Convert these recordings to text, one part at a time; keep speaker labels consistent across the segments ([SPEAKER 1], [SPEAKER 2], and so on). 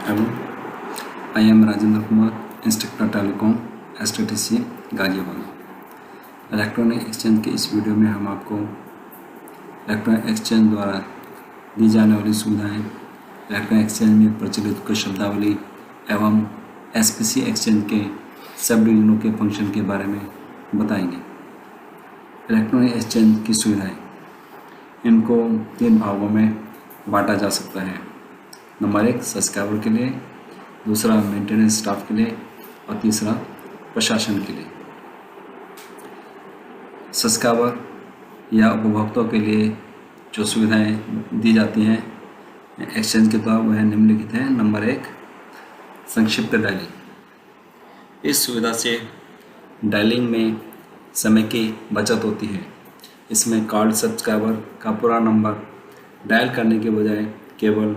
[SPEAKER 1] Hello, I am Rajendra Kumar, Instructor Telecom, STTC Ghaziabad. Electronic exchange के इस video में हम आपको इलेक्ट्रॉनिक एक्सचेंज द्वारा दी जाने वाली सुविधाएं, इलेक्ट्रॉनिक एक्सचेंज में प्रचलित कुछ शब्दावली एवं SPC एक्सचेंज के सब डिवीजनों के फंक्शन के बारे में बताएंगे। इलेक्ट्रॉनिक एक्सचेंज की सुविधाएं, इनको 3 भागों में बांटा जा सकता है। नंबर 1 सब्सक्राइबर के लिए, दूसरा मेंटेनेंस स्टाफ के लिए और तीसरा प्रशासन के लिए। सब्सक्राइबर या उपभोक्ताओं के लिए जो सुविधाएं दी जाती हैं एक्सचेंज के द्वारा वह निम्नलिखित हैं। नंबर 1 संक्षिप्त डायलिंग। इस सुविधा से डायलिंग में समय की बचत होती है। इसमें कार्ड सब्सक्राइबर का पूरा नंबर डायल करने के बजाय केवल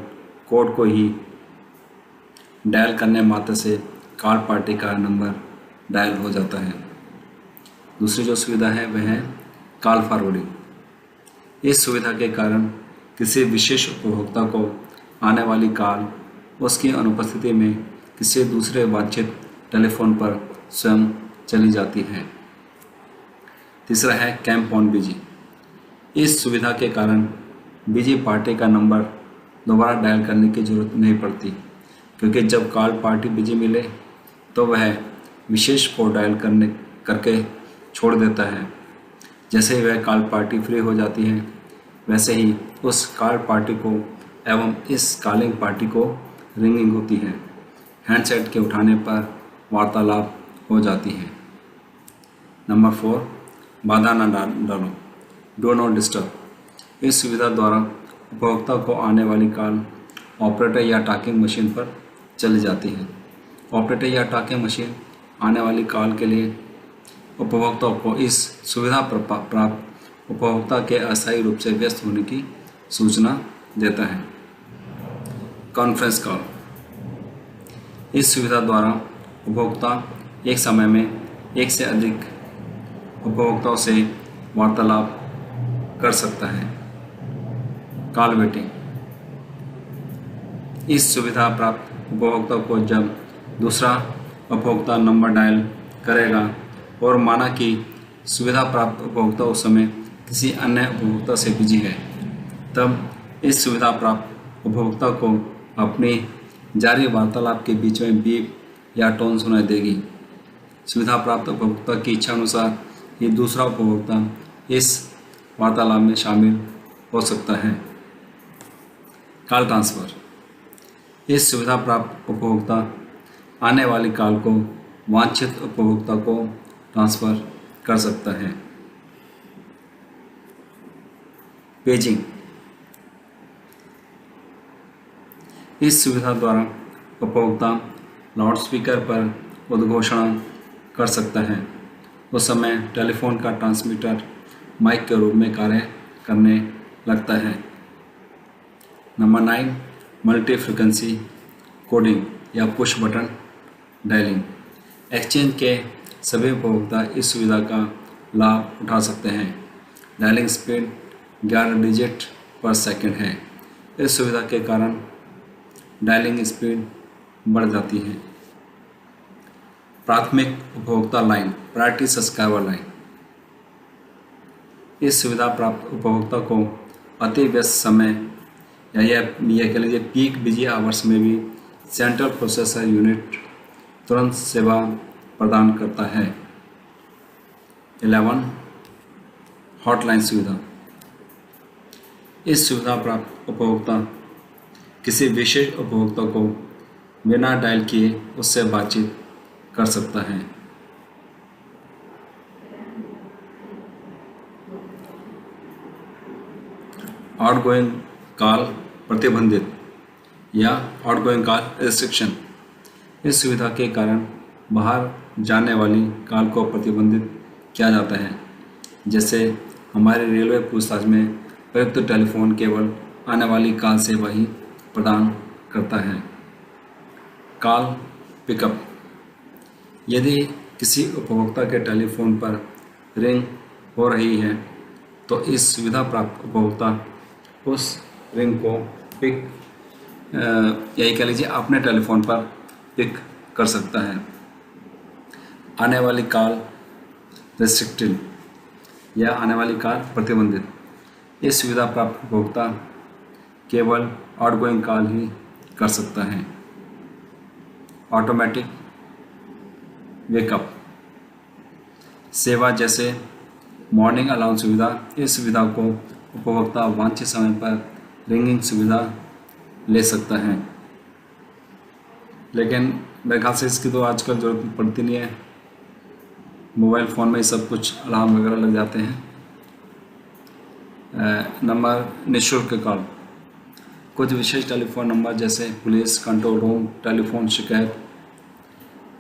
[SPEAKER 1] कोड को ही डायल करने मात्र से कार्ड पार्टी का नंबर डायल हो जाता है। दूसरी जो सुविधा है वह है कॉल फॉरवर्डिंग। इस सुविधा के कारण किसी विशेष उपभोक्ता को आने वाली कॉल उसकी अनुपस्थिति में किसी दूसरे वांछित टेलीफोन पर स्वयं चली जाती है। तीसरा है कैंप ऑन बिजी। इस सुविधा के कारण बिजी पार्टी का नंबर दोबारा डायल करने की ज़रूरत नहीं पड़ती, क्योंकि जब कॉल पार्टी बिजी मिले तो वह विशेष कोड डायल करके छोड़ देता है। जैसे ही वह कॉल पार्टी फ्री हो जाती है वैसे ही उस कॉल पार्टी को एवं इस कॉलिंग पार्टी को रिंगिंग होती है। हैंडसेट के उठाने पर वार्तालाप हो जाती है। नंबर 4 बाधा न डालो, डू नॉट डिस्टर्ब। इस सुविधा द्वारा उपभोक्ता को आने वाली कॉल ऑपरेटर या टॉकिंग मशीन पर चली जाती है। ऑपरेटर या टॉकिंग मशीन आने वाली कॉल के लिए उपभोक्ता को इस सुविधा प्राप्त उपभोक्ता के अस्थायी रूप से व्यस्त होने की सूचना देता है। Conference call. इस सुविधा द्वारा उपभोक्ता एक समय में एक से अधिक उपभोक्ताओं से वार्तालाप कर सकता है। Call waiting. इस सुविधा प्राप्त उपभोक्ता को जब दूसरा उपभोक्ता नंबर डायल करेगा और माना कि सुविधा प्राप्त उपभोक्ता उस समय किसी अन्य उपभोक्ता से बिजी है, तब इस सुविधा प्राप्त उपभोक्ता को अपनी जारी वार्तालाप के बीच में बीप या टोन सुनाई देगी। सुविधा प्राप्त उपभोक्ता की इच्छा अनुसार ये दूसरा उपभोक्ता इस वार्तालाप में शामिल हो सकता है। Call transfer. इस सुविधा प्राप्त उपभोक्ता आने वाली कॉल को वांछित उपभोक्ता को ट्रांसफ़र कर सकता है। पेजिंग। इस सुविधा द्वारा उपभोक्ता लाउडस्पीकर पर उद्घोषणा कर सकता है। उस समय टेलीफोन का ट्रांसमीटर माइक के रूप में कार्य करने लगता है। नंबर 9 मल्टी फ्रिक्वेंसी कोडिंग या पुश बटन डायलिंग। एक्सचेंज के सभी उपभोक्ता इस सुविधा का लाभ उठा सकते हैं। डायलिंग स्पीड 11 डिजिट पर सेकंड है। इस सुविधा के कारण डायलिंग स्पीड बढ़ जाती है। प्राथमिक उपभोक्ता लाइन, प्रायोरिटी सब्सक्राइबर लाइन। इस सुविधा प्राप्त उपभोक्ता को अति व्यस्त समय या यह कह लीजिए पीक बिजी आवर्स में भी सेंट्रल प्रोसेसर यूनिट तुरंत सेवा प्रदान करता है। 11 हॉटलाइन सुविधा। इस सुविधा प्राप्त उपभोक्ता किसी विशेष उपभोक्ता को बिना डायल किए उससे बातचीत कर सकता है। आउटगोइंग कॉल प्रतिबंधित या आउटगोइंग कॉल रिस्ट्रिक्शन। इस सुविधा के कारण बाहर जाने वाली कॉल को प्रतिबंधित किया जाता है। जैसे हमारे रेलवे पूछताछ में प्रयुक्त टेलीफोन केवल आने वाली कॉल सेवा ही प्रदान करता है। Call pickup. यदि किसी उपभोक्ता के टेलीफोन पर रिंग हो रही है तो इस सुविधा प्राप्त उपभोक्ता उस रिंग को पिक यही कह लीजिए अपने टेलीफोन पर पिक कर सकता है। आने वाली कॉल रेस्ट्रिक्टेड या आने वाली कॉल प्रतिबंधित, ये सुविधा प्राप्त उपभोक्ता केवल आउटगोइंग कॉल ही कर सकता है। ऑटोमेटिक वेकअप सेवा जैसे मॉर्निंग अलार्म सुविधा, इस सुविधा को उपभोक्ता वांछित समय पर रिंगिंग सुविधा ले सकता है, लेकिन मेरे ख्याल से इसकी तो आजकल ज़रूरत पड़ती नहीं है, मोबाइल फ़ोन में ही सब कुछ अलार्म वगैरह लग जाते हैं। नंबर निःशुल्क कॉल, कुछ विशेष टेलीफोन नंबर जैसे पुलिस, कंट्रोल रूम, टेलीफोन शिकायत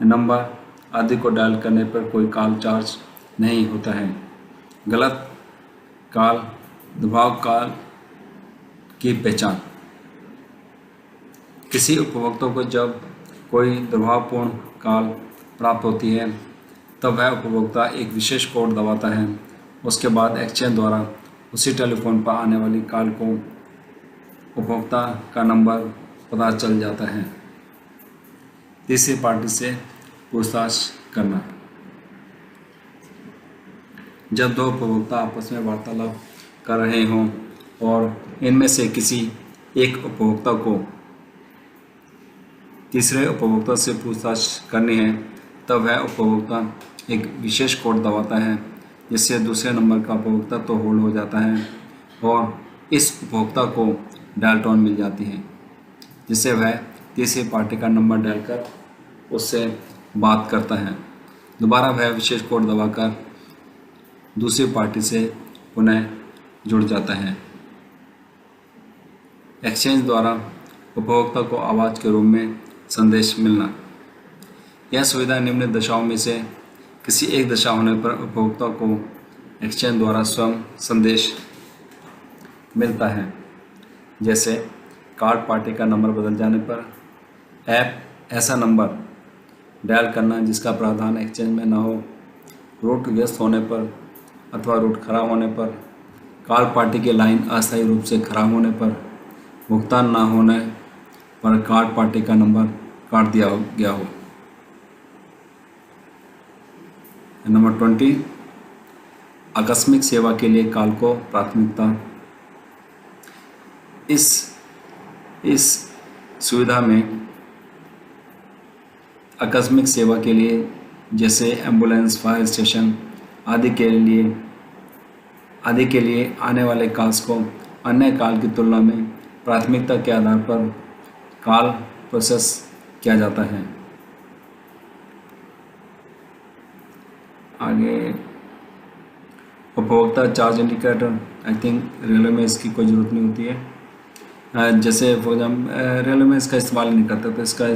[SPEAKER 1] नंबर आदि को डायल करने पर कोई कॉल चार्ज नहीं होता है। गलत कॉल, दबाव कॉल की पहचान, किसी उपभोक्ता को जब कोई दबावपूर्ण कॉल प्राप्त होती है तब वह उपभोक्ता एक विशेष कोड दबाता है। उसके बाद एक्सचेंज द्वारा उसी टेलीफोन पर आने वाली कॉल को उपभोक्ता का नंबर पता चल जाता है। तीसरी पार्टी से पूछताछ करना, जब दो उपभोक्ता आपस में वार्तालाप कर रहे हों और इनमें से किसी एक उपभोक्ता को तीसरे उपभोक्ता से पूछताछ करनी है तब वह उपभोक्ता एक विशेष कोड दबाता है, जिससे दूसरे नंबर का उपभोक्ता तो होल्ड हो जाता है और इस उपभोक्ता को डायल टोन मिल जाती है, जिससे वह तीसरी पार्टी का नंबर डायल कर उससे बात करता है। दोबारा वह विशेष कोड दबाकर दूसरी पार्टी से पुनः जुड़ जाता है। एक्सचेंज द्वारा उपभोक्ता को आवाज़ के रूप में संदेश मिलना, यह सुविधा निम्न दशाओं में से किसी एक दशा होने पर उपभोक्ता को एक्सचेंज द्वारा स्वयं संदेश मिलता है, जैसे कार्ड पार्टी का नंबर बदल जाने पर ऐप ऐसा नंबर डायल करना जिसका प्रावधान एक्सचेंज में न हो, रूट व्यस्त होने पर अथवा रूट खराब होने पर, कार्ड पार्टी की लाइन अस्थायी रूप से खराब होने पर, भुगतान न होने पर कार्ड पार्टी का नंबर काट दिया गया हो। नंबर 20, आकस्मिक सेवा के लिए कॉल को प्राथमिकता। इस सुविधा में आकस्मिक सेवा के लिए जैसे एम्बुलेंस, फायर स्टेशन आदि के लिए आने वाले कॉल्स को अन्य कॉल की तुलना में प्राथमिकता के आधार पर कॉल प्रोसेस किया जाता है। आगे उपभोक्ता charge indicator, I think railway में इसकी कोई ज़रूरत नहीं होती है, जैसे फॉर एग्जाम्पल रेलवे में इसका इस्तेमाल नहीं करते, तो इसका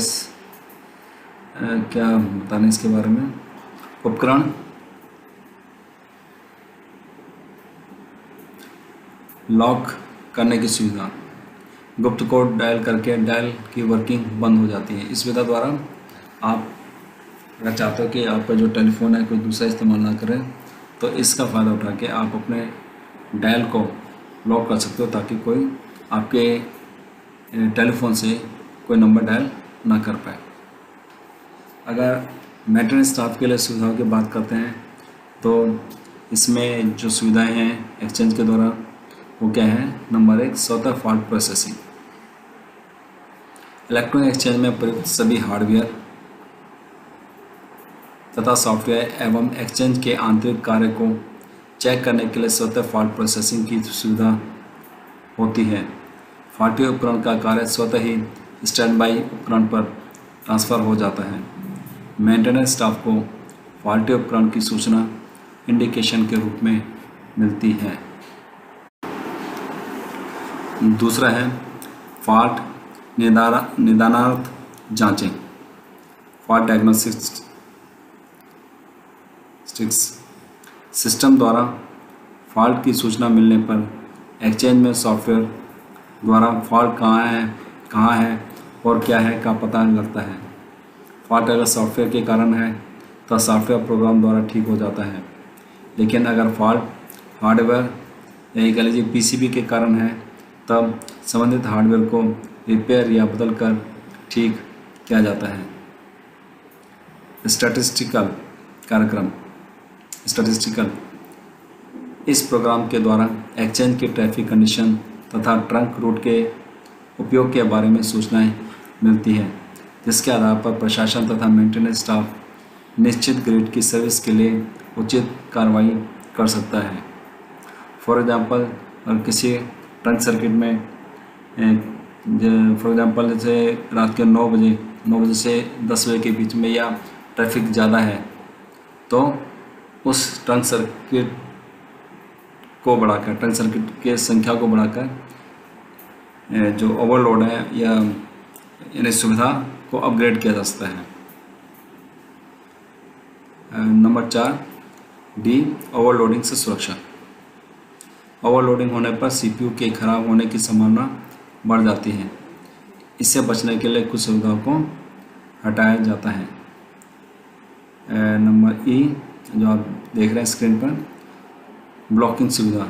[SPEAKER 1] क्या बताना इसके बारे में। उपकरण, लॉक करने की सुविधा, गुप्त कोड डायल करके डायल की वर्किंग बंद हो जाती है। इस सुविधा द्वारा आप अगर चाहते हो कि आपका जो टेलीफोन है कोई दूसरा इस्तेमाल ना करे, तो इसका फ़ायदा उठा के आप अपने डायल को लॉक कर सकते हो, ताकि कोई आपके टेलीफोन से कोई नंबर डायल ना कर पाए। अगर मेंटेनेंस स्टाफ के लिए सुविधाओं की बात करते हैं तो इसमें जो सुविधाएं हैं एक्सचेंज के द्वारा वो क्या है। नंबर 1, स्वतः फॉल्ट प्रोसेसिंग। इलेक्ट्रॉनिक एक्सचेंज में प्रयुक्त सभी हार्डवेयर तथा सॉफ्टवेयर एवं एक्सचेंज के आंतरिक कार्य को चेक करने के लिए स्वतः फॉल्ट प्रोसेसिंग की सुविधा होती है। फॉल्टी उपकरण का कार्य स्वतः ही स्टैंड बाई उपकरण पर ट्रांसफ़र हो जाता है। मेंटेनेंस स्टाफ को फॉल्टी उपकरण की सूचना इंडिकेशन के रूप में मिलती है। दूसरा है फॉल्ट निदानार्थ जांचें, फॉल्ट डायग्नोस्टिक्स। सिस्टम द्वारा फॉल्ट की सूचना मिलने पर एक्सचेंज में सॉफ्टवेयर द्वारा फॉल्ट कहाँ है और क्या है का पता लगता है। फॉल्ट अगर सॉफ्टवेयर के कारण है तो सॉफ्टवेयर प्रोग्राम द्वारा ठीक हो जाता है, लेकिन अगर फॉल्ट हार्डवेयर या कह लीजिए पीसीबी के कारण है तब संबंधित हार्डवेयर को रिपेयर या बदल कर ठीक किया जाता है। स्टैटिस्टिकल कार्यक्रम, स्टैटिस्टिकल, इस प्रोग्राम के द्वारा एक्सचेंज की ट्रैफिक कंडीशन तथा ट्रंक रूट के उपयोग के बारे में सूचनाएं मिलती हैं, जिसके आधार पर प्रशासन तथा मेंटेनेंस स्टाफ निश्चित ग्रिड की सर्विस के लिए उचित कार्रवाई कर सकता है। फॉर एग्जांपल, अगर किसी ट्रंक सर्किट में फॉर एग्जांपल जैसे रात के 9 बजे से 10 बजे के बीच में या ट्रैफिक ज़्यादा है, तो उस ट्रंक सर्किट को बढ़ाकर, ट्रंक सर्किट के संख्या को बढ़ाकर जो ओवरलोड है या यानी सुविधा को अपग्रेड किया जा सकता है। नंबर 4 डी, ओवरलोडिंग से सुरक्षा। ओवरलोडिंग होने पर सीपीयू के खराब होने की संभावना बढ़ जाती है। इससे बचने के लिए कुछ सुविधाओं को हटाया जाता है। नंबर ई, जो आप देख रहे हैं स्क्रीन पर, ब्लॉकिंग सुविधा।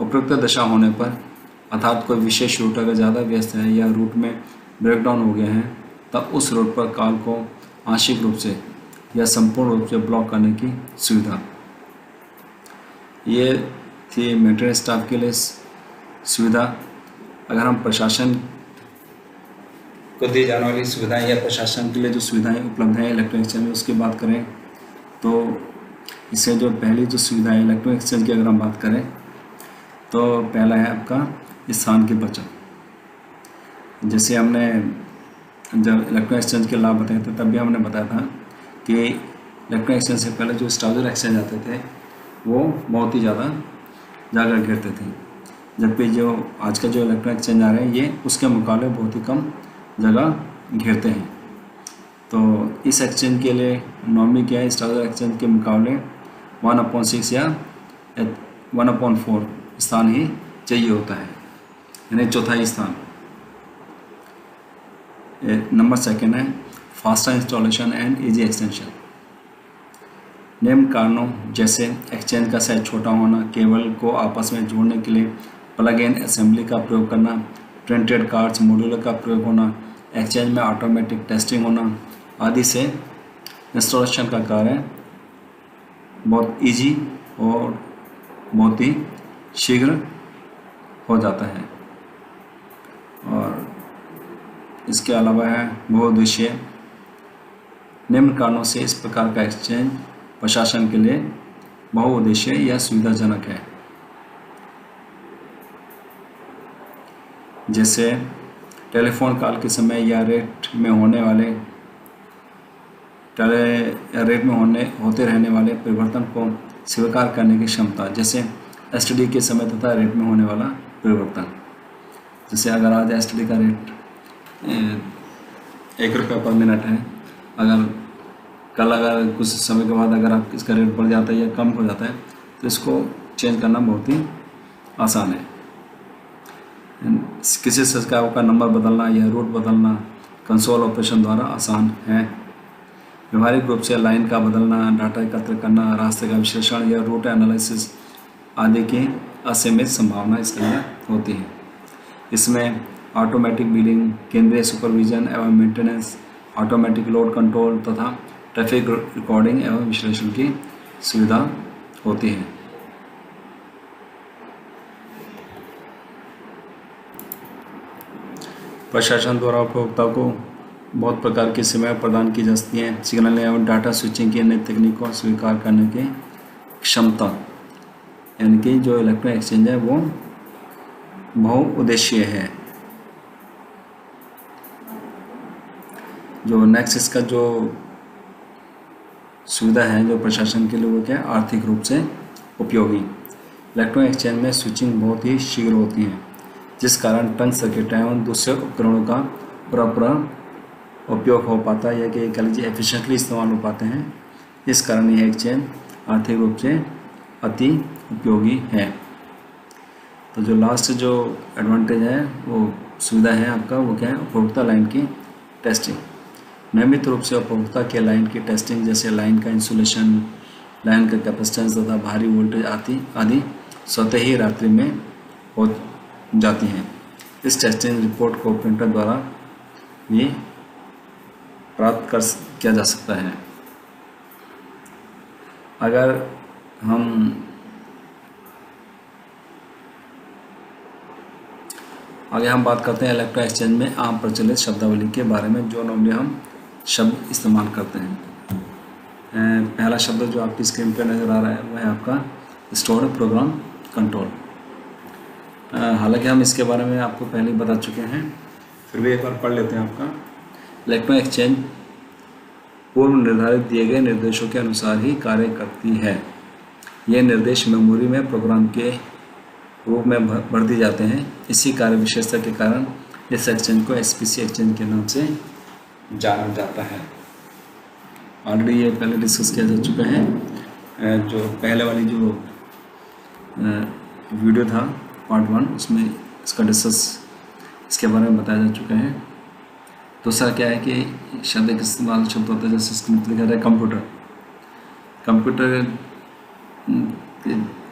[SPEAKER 1] उपयुक्त दशा होने पर, अर्थात कोई विशेष रूट अगर ज़्यादा व्यस्त है या रूट में ब्रेकडाउन हो गया है, तब उस रूट पर कॉल को आंशिक रूप से या संपूर्ण रूप से ब्लॉक करने की सुविधा। ये थी मेंटेनेंस स्टाफ के लिए सुविधा। अगर हम प्रशासन को दी जाने वाली सुविधाएं या प्रशासन के लिए जो सुविधाएं उपलब्ध हैं इलेक्ट्रॉनिक एक्सचेंज में, उसकी बात करें तो इससे जो पहली जो सुविधा है इलेक्ट्रॉनिक एक्सचेंज की अगर हम बात करें तो पहला है आपका स्थान की बचत। जैसे हमने जब इलेक्ट्रॉनिक एक्सचेंज के लाभ बताए थे, तब भी हमने बताया था कि इलेक्ट्रॉनिक एक्सचेंज से पहले जो स्टाउजर एक्सचेंज आते थे वो बहुत ही ज़्यादा जगह घेरते थे, जबकि जो आज का जो इलेक्ट्रॉनिक एक्सचेंज आ रहे हैं ये उसके मुकाबले बहुत ही कम जगह घेरते हैं। तो इस एक्सचेंज के लिए नॉर्मली क्या है, स्टाउजर एक्सचेंज के मुकाबले 1/6 या 1/4 स्थान ही चाहिए होता है, यानी चौथाई स्थान। नंबर 2 है faster installation and easy extension. निम्न कारणों जैसे एक्सचेंज का साइज छोटा होना, केबल को आपस में जोड़ने के लिए प्लग इन असेंबली का प्रयोग करना, प्रिंटेड कार्ड्स मॉड्यूलर का प्रयोग होना, एक्सचेंज में ऑटोमेटिक टेस्टिंग होना आदि से इंस्टॉलेशन का कार्य बहुत इजी और बहुत ही शीघ्र हो जाता है। और इसके अलावा है बहुउद्देशीय। निम्न कारणों से इस प्रकार का एक्सचेंज प्रशासन के लिए बहुउद्देशीय या सुविधाजनक है। जैसे टेलीफोन कॉल के समय या रेट में होते रहने वाले परिवर्तन को स्वीकार करने की क्षमता, जैसे एसटीडी के समय तथा रेट में होने वाला परिवर्तन। जैसे अगर आज एसटीडी का रेट 1 रुपये पर मिनट है, अगर कुछ समय के बाद अगर आप इसका रेट बढ़ जाता है या कम हो जाता है तो इसको चेंज करना बहुत ही आसान है। किसी सब्सक्राइबर का नंबर बदलना या रूट बदलना कंसोल ऑपरेशन द्वारा आसान है। व्यवहारिक रूप से लाइन का बदलना, डाटा एकत्र करना, रास्ते का विश्लेषण या रूट एनालिसिस आदि की असीमित संभावना इसके अंदर होती है। इसमें ऑटोमेटिक बिलिंग, केंद्रीय सुपरविजन एवं मेंटेनेंस, ऑटोमेटिक लोड कंट्रोल तथा ट्रैफिक रिकॉर्डिंग एवं विश्लेषण की सुविधा होती है। प्रशासन द्वारा उपभोक्ता को बहुत प्रकार की सेवाएं प्रदान की जा सकती हैं। सिग्नल एवं डाटा स्विचिंग की अन्य तकनीकों को स्वीकार करने की क्षमता, यानी कि जो इलेक्ट्रॉनिक एक्सचेंज है वो बहुउद्देशीय है। जो नेक्स्ट इसका जो सुविधा है जो प्रशासन के लिए वो क्या है, आर्थिक रूप से उपयोगी। इलेक्ट्रॉनिक एक्सचेंज में स्विचिंग बहुत ही शीघ्र होती है, जिस कारण ट्रंक सर्किट एवं दूसरे उपकरणों का पूरा उपयोग हो पाता है या कि कह लीजिए एफिशिएंटली इस्तेमाल हो पाते हैं। इस कारण यह एक्सचेंज आर्थिक रूप से अति उपयोगी है। तो जो लास्ट जो एडवांटेज है वो सुविधा है आपका, वो क्या है, उपभोक्ता लाइन की टेस्टिंग। नियमित रूप से उपभोक्ता के लाइन की टेस्टिंग, जैसे लाइन का इंसुलेशन, लाइन का कैपेसिटेंस तथा भारी वोल्टेज आदि स्वतः ही रात्रि में हो जाती हैं। इस टेस्टिंग रिपोर्ट को प्रिंटर द्वारा भी प्राप्त किया जा सकता है। अगर हम आगे हम बात करते हैं इलेक्ट्रॉन एक्सचेंज में आम प्रचलित शब्दावली के बारे में, जो नॉर्मली हम शब्द इस्तेमाल करते हैं। पहला शब्द जो आपकी स्क्रीन पर नज़र आ रहा है वो है आपका स्टोर्ड प्रोग्राम कंट्रोल। हालांकि हम इसके बारे में आपको पहले ही बता चुके हैं, फिर भी एक बार पढ़ लेते हैं। आपका इलेक्ट्रॉन एक्सचेंज पूर्व निर्धारित दिए गए निर्देशों के अनुसार ही कार्य करती है। ये निर्देश मेमोरी में प्रोग्राम के रूप में भर दिए जाते हैं। इसी कार्य विशेषता के कारण इस एक्सचेंज को एसपीसी एक्सचेंज के नाम से जाना जाता है। ऑलरेडी ये पहले डिस्कस किया जा चुका है। जो पहले वाली जो वीडियो था पार्ट 1, उसमें इसका डिस्कस इसके बारे में बताया जा चुका है। दूसरा क्या है कि शब्द के इस्तेमाल शब्द होता है, जैसे स्क्रीन पर लिखा है कंप्यूटर। कंप्यूटर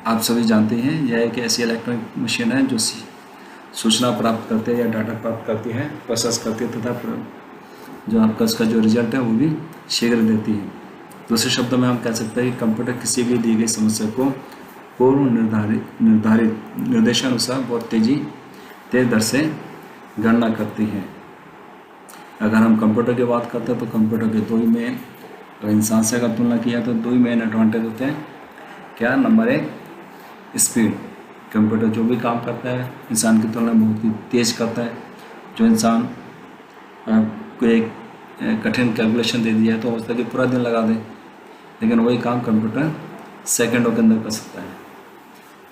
[SPEAKER 1] आप सभी जानते हैं, यह एक ऐसी इलेक्ट्रॉनिक मशीन है जो सूचना प्राप्त करते हैं या डाटा प्राप्त करती है, प्रोसेस करती है तथा जो आपका उसका जो रिजल्ट है वो भी शीघ्र देती है। दूसरे शब्दों में हम कह सकते हैं कि कंप्यूटर किसी भी दी गई समस्या को पूर्व निर्धारित निर्देशानुसार बहुत तेज दर से गणना करती है। अगर हम कंप्यूटर की बात करते हैं तो कंप्यूटर के दो ही मेन, अगर इंसान से अगर तुलना किया तो दो ही मेन एडवांटेज होते हैं। क्या? Number 1 speed. कंप्यूटर जो भी काम करता है इंसान की तुलना में बहुत ही तेज़ करता है। जो इंसान को एक कठिन कैलकुलेशन दे दिया है तो हो सकता है कि पूरा दिन लगा दे, लेकिन वही काम कंप्यूटर सेकंडों के अंदर कर सकता है।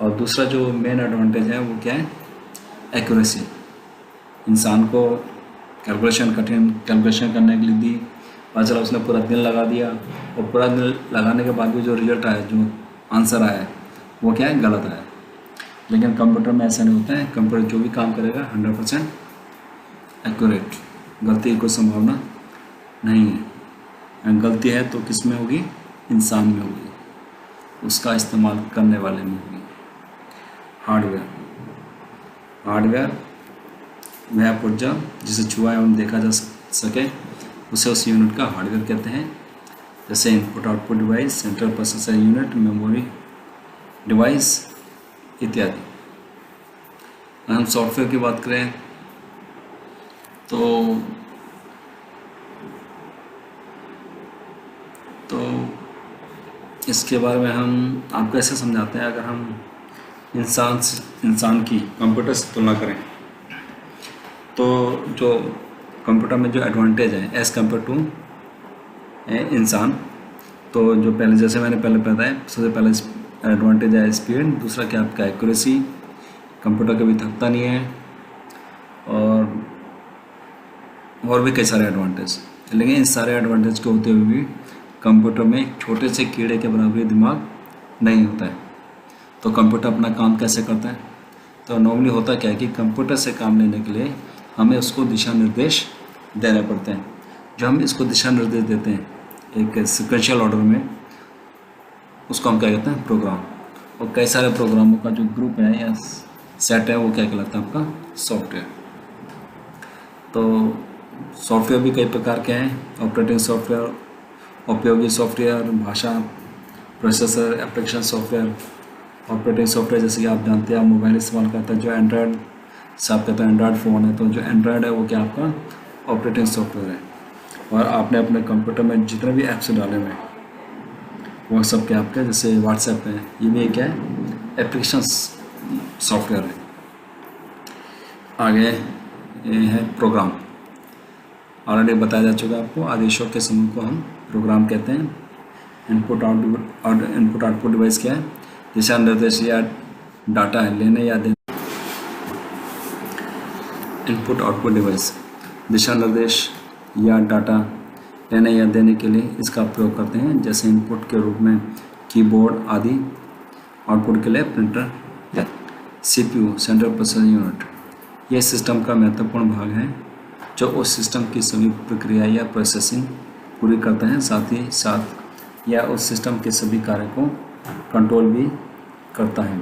[SPEAKER 1] और दूसरा जो मेन एडवांटेज है वो क्या है? एक्यूरेसी। इंसान को कठिन कैलकुलेशन करने के लिए दी, पता चला उसने पूरा दिन लगा दिया और पूरा दिन लगाने के बाद भी जो रिजल्ट आया, जो आंसर आया वो क्या है? गलत आया। लेकिन कंप्यूटर में ऐसा नहीं होता है। कंप्यूटर जो भी काम करेगा 100% एक्यूरेट, गलती की कोई संभावना नहीं है। गलती है तो किस में होगी? इंसान में होगी, उसका इस्तेमाल करने वाले में होगी। हार्डवेयर वह पुर्जा जिसे छुआ एवं देखा जा सके उसे उस यूनिट का हार्डवेयर कहते हैं, जैसे input output device, central processor unit, memory device इत्यादि। हम सॉफ्टवेयर की बात करें तो इसके बारे में हम आपको ऐसे समझाते हैं। अगर हम इंसान की कंप्यूटर से तुलना करें तो जो कंप्यूटर में जो एडवांटेज है एज़ कम्पेयर टू इंसान, तो जो पहले जैसे मैंने पहले बताया, सबसे पहले एडवांटेज है स्पीड, दूसरा क्या आपका एक्यूरेसी। कंप्यूटर कभी थकता नहीं है और भी कई सारे एडवांटेज। लेकिन इन सारे एडवांटेज के होते हुए भी कंप्यूटर में एक छोटे से कीड़े के बराबर दिमाग नहीं होता है। तो कंप्यूटर अपना काम कैसे करता है? तो नॉर्मली होता क्या है कि कंप्यूटर से काम लेने के लिए हमें उसको दिशा निर्देश देने पड़ते हैं। जो हम इसको दिशा निर्देश देते हैं एक सीक्वेंशियल ऑर्डर में, उसको हम क्या कहते हैं? प्रोग्राम। और कई सारे प्रोग्रामों का जो ग्रुप है या सेट है वो क्या कहलाता है? आपका सॉफ्टवेयर। तो सॉफ्टवेयर भी कई प्रकार के हैं, ऑपरेटिंग सॉफ्टवेयर, उपयोगी सॉफ्टवेयर, भाषा processor, application software. Operating software जैसे कि आप जानते हैं, आप मोबाइल इस्तेमाल करते हैं, जो एंड्रॉयड से आप कहते हैं एंड्रॉयड फ़ोन है, तो जो एंड्रॉयड है वो क्या आपका ऑपरेटिंग सॉफ्टवेयर है। और आपने अपने कंप्यूटर में जितने भी ऐप्स डाले हुए हैं वो सब क्या आपके, जैसे व्हाट्सएप है, ये भी क्या है? एप्लीकेशन सॉफ्टवेयर है। आगे ये है प्रोग्राम। ऑलरेडी बताया जा चुका है आपको, आदेशों के समूह को हम प्रोग्राम कहते हैं। इनपुट आउटपुट डिवाइस क्या है? दिशा निर्देश या डाटा है लेने या देने। इनपुट आउटपुट डिवाइस दिशा निर्देश या डाटा लेने या देने के लिए इसका प्रयोग करते हैं, जैसे इनपुट के रूप में कीबोर्ड आदि, आउटपुट के लिए प्रिंटर या सीपीयू सेंट्रल प्रोसेसर यूनिट। यह सिस्टम का महत्वपूर्ण भाग है जो उस सिस्टम की सभी प्रक्रिया या प्रोसेसिंग पूरी करते हैं, साथ ही साथ या उस सिस्टम के सभी कार्यों को कंट्रोल भी करता है।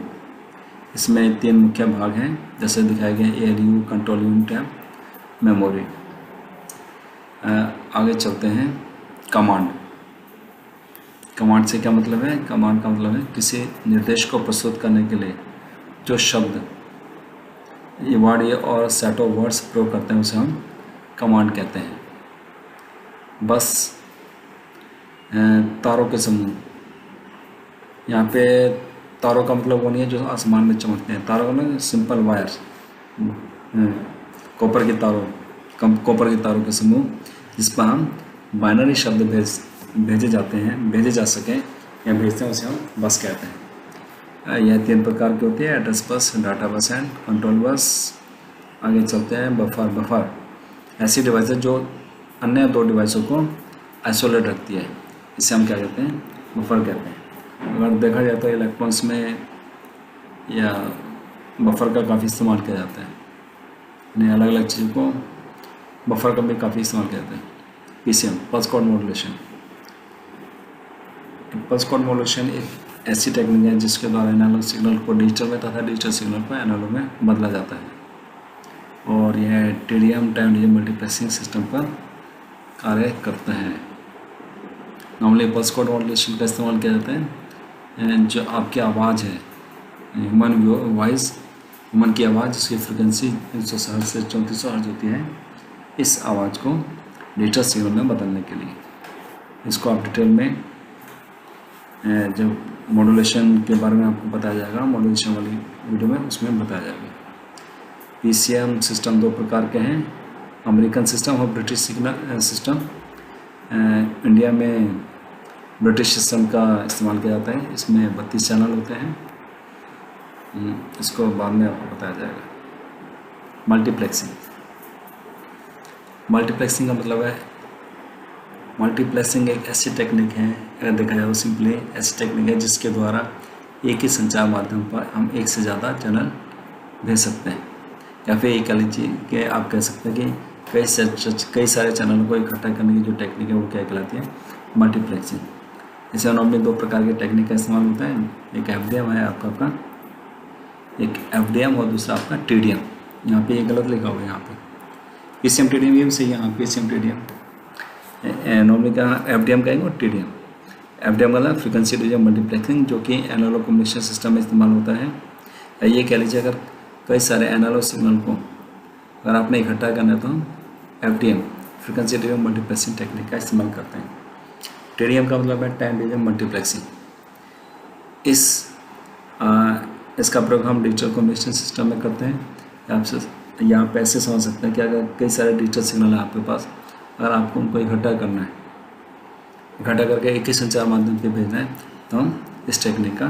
[SPEAKER 1] इसमें 3 मुख्य भाग हैं जैसे दिखाए गए, ALU, कंट्रोल यूनिट है, मेमोरी। आगे चलते हैं। कमांड। कमांड से क्या मतलब है? कमांड का मतलब है किसी निर्देश को प्रस्तुत करने के लिए जो शब्द, ये वर्ड और सेट ऑफ वर्ड्स प्रयोग करते हैं उसे हम कमांड कहते हैं। बस तारों के समूह, यहाँ पे तारों का मतलब वो नहीं है जो आसमान में चमकते हैं। तारों का मतलब सिंपल वायर्स, कॉपर की तारों के समूह जिस पर हम बाइनरी शब्द भेजे जा सकें या भेजते हैं उसे हम बस कहते हैं। यह 3 प्रकार की होती है, एड्रेस बस, डाटा बस एंड कंट्रोल बस। आगे चलते हैं। बफर ऐसी डिवाइस है जो अन्य 2 डिवाइसों को आइसोलेट रखती है, इसे हम क्या कहते हैं? बफर कहते हैं। अगर देखा जाए तो इलेक्ट्रॉनिक्स में या बफर का काफ़ी इस्तेमाल किया जाता है, यानी अलग अलग चीज़ों को बफर का भी काफ़ी इस्तेमाल किया जाता है। PCM, pulse code modulation. Pulse code modulation एक ऐसी टेक्निक है जिसके द्वारा एनालॉग सिग्नल को डिजिटल में तथा डिजिटल सिग्नल को एनालॉग में बदला जाता है और यह TDM, time division multiplexing system पर कार्य करता है। नॉर्मली पल्स कोड मॉड्यूलेशन का इस्तेमाल किया जाता है जो आपकी आवाज़ है, ह्यूमन की आवाज़ जिसकी फ्रिक्वेंसी 360 हर्ट्ज से 3400 हर्ट्ज होती है, इस आवाज़ को डिजिटल सिग्नल में बदलने के लिए। इसको आप डिटेल में जब मॉड्यूलेशन के बारे में आपको बताया जाएगा, मॉड्यूलेशन वाली वीडियो में, उसमें बताया जाएगा। PCM सिस्टम 2 प्रकार के हैं, अमेरिकन सिस्टम और ब्रिटिश सिस्टम। इंडिया में ब्रिटिश सिस्टम का इस्तेमाल किया जाता है, इसमें 32 चैनल होते हैं। इसको बाद में आपको बताया जाएगा। मल्टीप्लेक्सिंग का मतलब है, मल्टीप्लेक्सिंग एक ऐसी टेक्निक है, अगर देखा जाए तो सिंपली ऐसी टेक्निक है जिसके द्वारा एक ही संचार माध्यम पर हम एक से ज़्यादा चैनल भेज सकते हैं, या फिर एक लीजिए कि आप कह सकते हैं कि कई सारे चैनलों को इकट्ठा करने की जो टेक्निक है वो क्या कहलाती है? मल्टीप्लेक्सिंग। इसे नॉर्मली 2 प्रकार की टेक्निक का इस्तेमाल होता है, एक FDM है आपका, एक FDM और दूसरा आपका TDM। यहाँ पे ये गलत लिखा हुआ है, यहाँ पे PCM TDM ये सही है। यहाँ PCM TDM नॉर्मली क्या FDM कहेंगे और TDM। FDM वाला फ्रिक्वेंसी डिवीजन मल्टीप्लेक्सिंग जो कि एनालॉग कम्युनिकेशन सिस्टम में इस्तेमाल होता है। ये कह लीजिए अगर कई सारे एनालॉग सिग्नल को अगर आपने इकट्ठा करना है तो हम FDM, frequency division multiplexing technique का इस्तेमाल करते हैं। TDM का मतलब है टाइम डिवीजन मल्टीप्लेक्सिंग। इसका प्रयोग हम डिजिटल कम्युनिकेशन सिस्टम में करते हैं। या आप ऐसे समझ सकते हैं कि अगर कई सारे डिजिटल सिग्नल है आपके पास, अगर आपको उनको इकट्ठा करना है, इकट्ठा करके एक ही संचार माध्यम पे भेजना है, तो हम इस टेक्निक का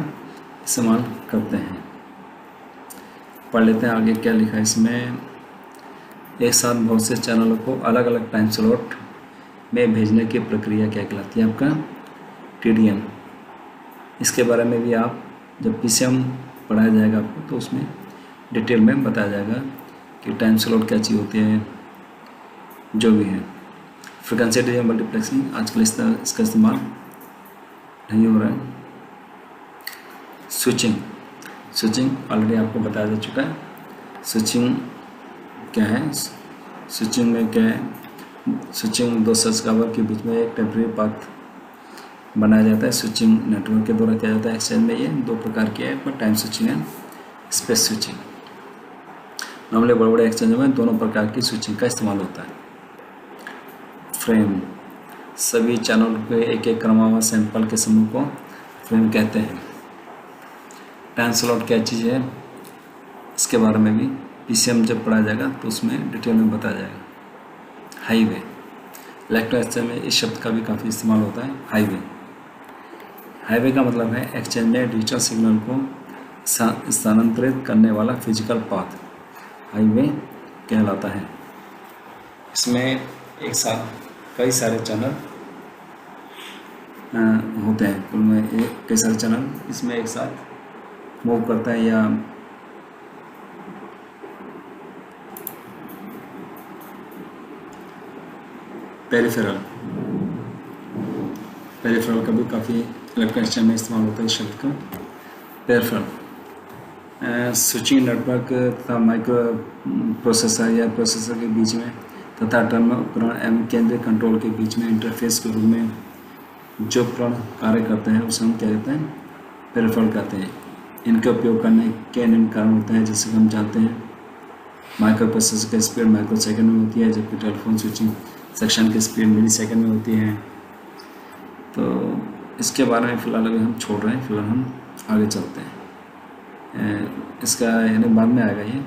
[SPEAKER 1] इस्तेमाल करते हैं। पढ़ लेते हैं आगे क्या लिखा है इसमें। एक साथ बहुत से चैनलों को अलग अलग टाइम स्लॉट में भेजने की प्रक्रिया क्या कहलाती है? आपका TDM। इसके बारे में भी आप जब PCM पढ़ाया जाएगा आपको तो उसमें डिटेल में बताया जाएगा कि टाइम स्लॉट क्या चीज़ होती है, जो भी है। फ्रिक्वेंसी डिवीजन मल्टीप्लेक्सिंग आजकल इसका इस्तेमाल नहीं हो रहा है। स्विचिंग ऑलरेडी आपको बताया जा चुका है। स्विचिंग क्या है? स्विचिंग में क्या है? स्विचिंग 2 सब्सक्राइबर के बीच में एक टेम्परेरी पाथ बनाया जाता है, स्विचिंग नेटवर्क के द्वारा किया जाता है। एक्सचेंज में ये 2 प्रकार की है, एक टाइम स्विचिंग है, स्पेस स्विचिंग। नॉर्मली बड़े बड़े एक्सचेंजों में दोनों प्रकार की स्विचिंग का इस्तेमाल होता है। फ्रेम, सभी चैनल के एक एक क्रमवार सैंपल के समूह को फ्रेम कहते हैं। टाइम स्लॉट क्या चीज़ है, इसके बारे में भी PCM जब पढ़ाया जाएगा तो उसमें डिटेल में बताया जाएगा। हाईवे, इलेक्ट्रॉनिक एक्सचेंज में इस शब्द का भी काफ़ी इस्तेमाल होता है। हाईवे का मतलब है एक्सचेंज में डिजिटल सिग्नल को स्थानांतरित करने वाला फिजिकल पाथ हाईवे कहलाता है। इसमें एक साथ कई सारे चैनल होते हैं, कुल में कई सारे चैनल इसमें एक साथ मूव करता है। या पेरिफेरल का भी काफ़ी इलेक्ट्रॉनिक एक्सचेंज में इस्तेमाल होता है इस शब्द का। पेरिफेरल स्विचिंग नेटवर्क तथा माइक्रो प्रोसेसर या प्रोसेसर के बीच में तथा टर्मिनल उपकरण एवं केंद्रीय कंट्रोल के बीच में इंटरफेस के रूप में जो उपकरण कार्य करते हैं उसे हम क्या कहते हैं, पेरिफेरल कहते हैं। इनके उपयोग करने के निम्न कारण होते हैं, जैसे कि हम जानते हैं माइक्रो प्रोसेसर की स्पीड माइक्रो सेकंड में होती है, जबकि टेलीफोन स्विचिंग सेक्शन की स्पीड मिली सेकंड में होती है। तो इसके बारे में फ़िलहाल अभी हम छोड़ रहे हैं, फिलहाल हम आगे चलते हैं। इसका यानी बाद में आएगा ये।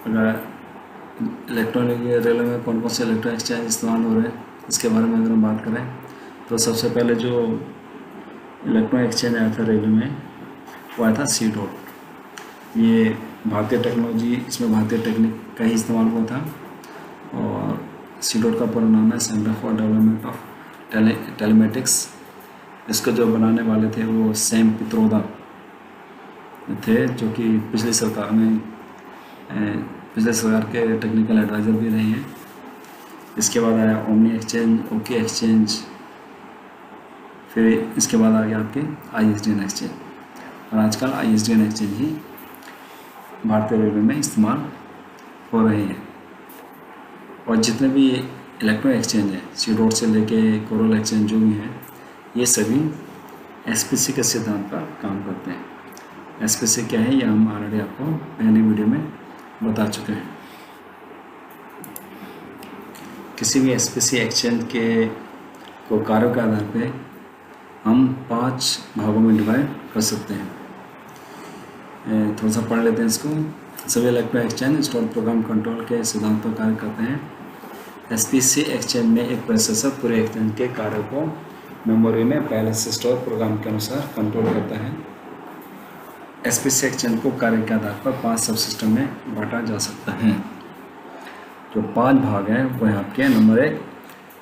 [SPEAKER 1] अगर इलेक्ट्रॉनिक रेलवे में कौन कौन से इलेक्ट्रॉनिक एक्सचेंज इस्तेमाल हो रहे हैं इसके बारे में अगर हम बात करें तो सबसे पहले जो इलेक्ट्रॉनिक एक्सचेंज आया था रेलवे में वो आया था C.DOT। ये भारतीय टेक्नोलॉजी, इसमें भारतीय टेक्निक का ही इस्तेमाल हुआ था और C.DOT का पूरा नाम है centre for development of telematics. इसको जो बनाने वाले थे वो सैम पित्रोदा थे, जो कि पिछली सरकार के टेक्निकल एडवाइज़र भी रहे हैं। इसके बाद आया ओमनी एक्सचेंज, ओके एक्सचेंज, फिर इसके बाद आ गया आपके ISDN एक्सचेंज, और आजकल ISDN एक्सचेंज ही भारतीय रेलवे में इस्तेमाल हो रहे हैं। और जितने भी इलेक्ट्रॉनिक एक्सचेंज हैं C.DOT से लेके कोरल एक्सचेंज जो भी हैं, ये सभी SPC के सिद्धांत पर काम करते हैं। SPC क्या है, ये हम ऑलरेडी आपको पहली वीडियो में बता चुके हैं। किसी भी SPC एक्सचेंज के को कार्यों के आधार पे हम 5 भागों में डिवाइड कर सकते हैं। थोड़ा सा पढ़ लेते हैं इसको। सभी electronic exchange store program control के सिद्धांत पर कार्य करते हैं। SPC एक्सचेंज में एक प्रोसेसर पूरे एक्सचेंज के कार्यों को मेमोरी में पहले से स्टोर प्रोग्राम के अनुसार कंट्रोल करता है। SPC एक्सचेंज को कार्य के आधार पर 5 सब सिस्टम में बांटा जा सकता है। जो 5 भाग हैं वो है आपके नंबर 1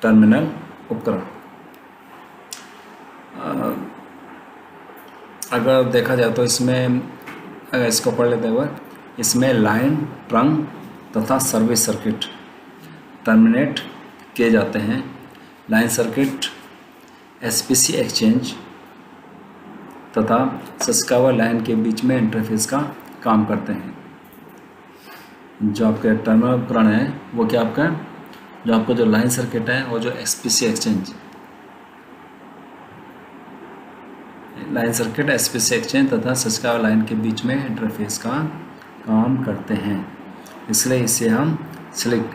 [SPEAKER 1] टर्मिनल उपकरण। अगर देखा जाए तो इसमें इसको पढ़ लेते हुए इसमें लाइन, ट्रंक तथा सर्विस सर्किट टर्मिनेट किए जाते हैं। लाइन सर्किट SPC एक्सचेंज तथा सब्सक्राइबर लाइन के बीच में इंटरफेस का काम करते हैं। जो आपके टर्मिनल उपकरण है वो क्या आपका, जो आपका जो लाइन सर्किट है और जो SPC exchange, line circuit SPC exchange तथा सब्सक्राइबर लाइन के बीच में इंटरफेस का काम करते हैं, इसलिए इसे हम स्लिक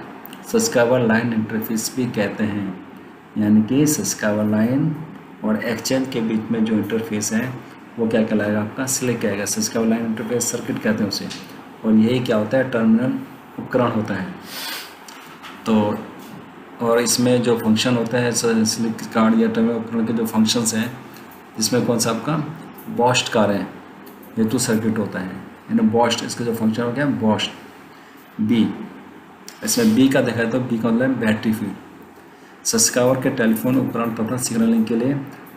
[SPEAKER 1] सब्सक्राइबर लाइन इंटरफेस भी कहते हैं। यानी कि सब्सक्राइबर लाइन और एक्सचेंज के बीच में जो इंटरफेस है वो क्या कहलाएगा, आपका स्लिक कहेगा। सब्सक्राइबर लाइन इंटरफेस सर्किट कहते हैं उसे, और यही क्या होता है, टर्मिनल उपकरण होता है। तो और इसमें जो फंक्शन होता है स्लिक कार्ड या टर्मिनल उपकरण के जो फंक्शंस हैं, जिसमें कौन सा आपका बॉस्ट कार्य है, ये तो सर्किट होता है, यानी बॉस्ट, इसका जो फंक्शन हो गया बॉस्ट बी। इसमें बी का देखा है तो बी का मतलब बैटरी फीड। सब्सक्राइबर के टेलीफोन उपकरण तथा सिग्नलिंग के लिए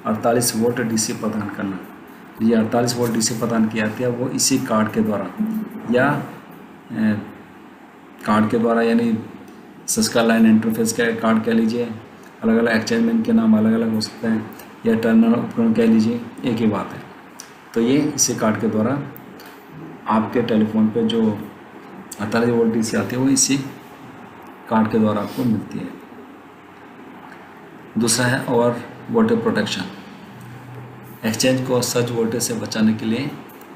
[SPEAKER 1] 48 वोल्ट DC प्रदान करना। ये 48 वोल्ट DC प्रदान की जाती है, वो इसी कार्ड के द्वारा या कार्ड के द्वारा, यानी सब्सक्राइबर लाइन इंटरफेस का कार्ड कह लीजिए, अलग अलग एक्सचेंजमेंट के नाम अलग अलग हो सकते हैं, या टर्मिनल उपकरण कह लीजिए, एक ही बात है। तो ये इसी कार्ड के द्वारा आपके टेलीफोन पे जो 48 वोल्ट DC आती है वो इसी कार्ड के द्वारा आपको मिलती है। दूसरा है ओवर वोल्टेज प्रोटेक्शन। एक्सचेंज को सर्ज वोल्टेज से बचाने के लिए